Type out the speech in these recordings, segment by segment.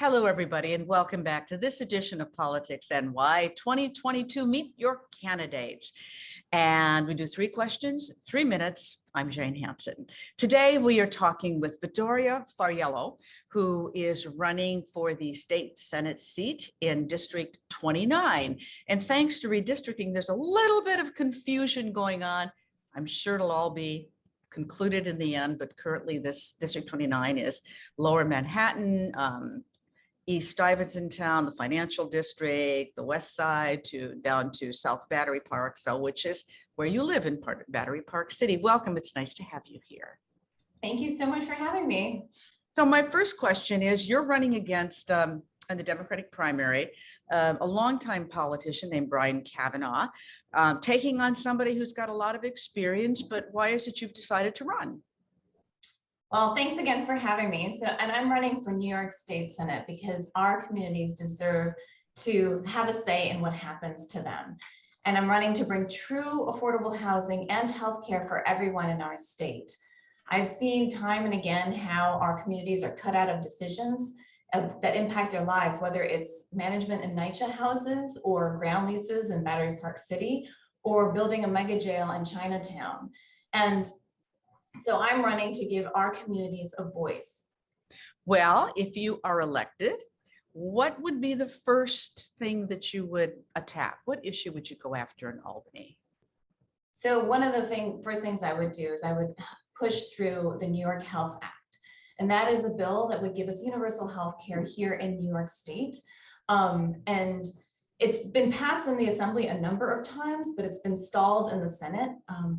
Hello, everybody, and welcome back to this edition of Politics NY 2022 Meet Your Candidates. And we do 3 questions, 3 minutes. I'm Jane Hanson. Today, we are talking with Vittoria Fariello, who is running for the state Senate seat in District 29. And thanks to redistricting, there's a little bit of confusion going on. I'm sure it'll all be concluded in the end, but currently this District 29 is Lower Manhattan, East Stuyvesant Town, the financial district, the west side down to South Battery Park, which is where you live in Battery Park City. Welcome. It's nice to have you here. Thank you so much for having me. So my first question is, you're running against, in the Democratic primary, a longtime politician named Brian Kavanaugh, taking on somebody who's got a lot of experience, but why is it you've decided to run? Well, thanks again for having me. And I'm running for New York State Senate because our communities deserve to have a say in what happens to them. And I'm running to bring true affordable housing and healthcare for everyone in our state. I've seen time and again how our communities are cut out of decisions that impact their lives, whether it's management in NYCHA houses or ground leases in Battery Park City or building a mega jail in Chinatown. And so I'm running to give our communities a voice. Well, if you are elected, what would be the first thing that you would attack? What issue would you go after in Albany? So one of the first things I would do is I would push through the New York Health Act. And that is a bill that would give us universal health care here in New York State. And it's been passed in the Assembly a number of times, but it's been stalled in the Senate.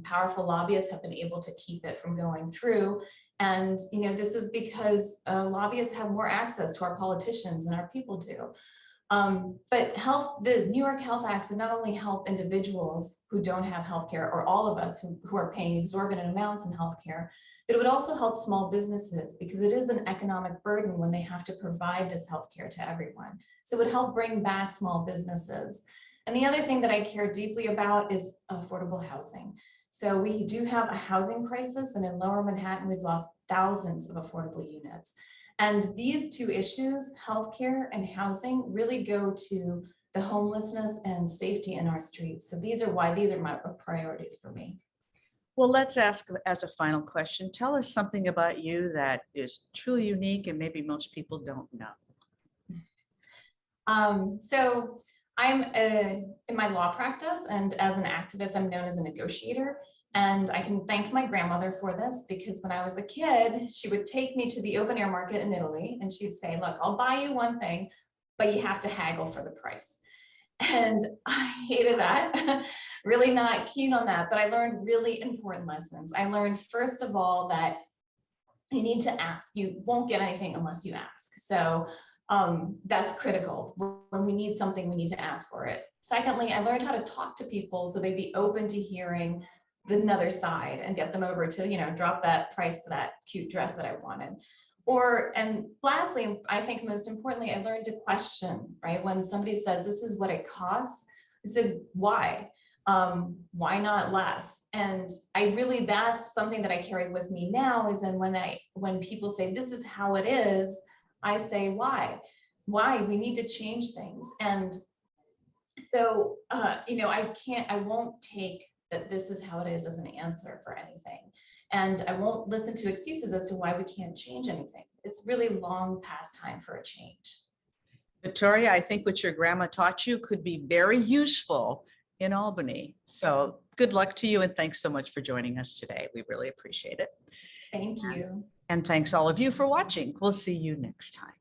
Powerful lobbyists have been able to keep it from going through. And this is because lobbyists have more access to our politicians than our people do. But the New York Health Act would not only help individuals who don't have healthcare, or all of us who are paying exorbitant amounts in healthcare, but it would also help small businesses because it is an economic burden when they have to provide this healthcare to everyone. So it would help bring back small businesses. And the other thing that I care deeply about is affordable housing. So we do have a housing crisis, and in Lower Manhattan, we've lost thousands of affordable units. And these 2 issues, healthcare and housing, really go to the homelessness and safety in our streets. So these are my priorities for me. Well, let's ask as a final question, tell us something about you that is truly unique and maybe most people don't know. So I'm in my law practice, and as an activist, I'm known as a negotiator. And I can thank my grandmother for this, because when I was a kid, she would take me to the open air market in Italy and she'd say, look, I'll buy you one thing, but you have to haggle for the price. And I hated that, really not keen on that, but I learned really important lessons. I learned, first of all, that you need to ask. You won't get anything unless you ask. So that's critical. When we need something, we need to ask for it. Secondly, I learned how to talk to people so they'd be open to hearing another side and get them over to, drop that price for that cute dress that I wanted. And lastly, I think most importantly, I learned to question, right? When somebody says, this is what it costs, I said, why? Why not less? And that's something that I carry with me now, is then when people say, this is how it is, I say, why? We need to change things. And so, I won't take that this is how it is as an answer for anything. And I won't listen to excuses as to why we can't change anything. It's really long past time for a change. Vittoria, I think what your grandma taught you could be very useful in Albany. So good luck to you, and thanks so much for joining us today. We really appreciate it. Thank you. And thanks all of you for watching. We'll see you next time.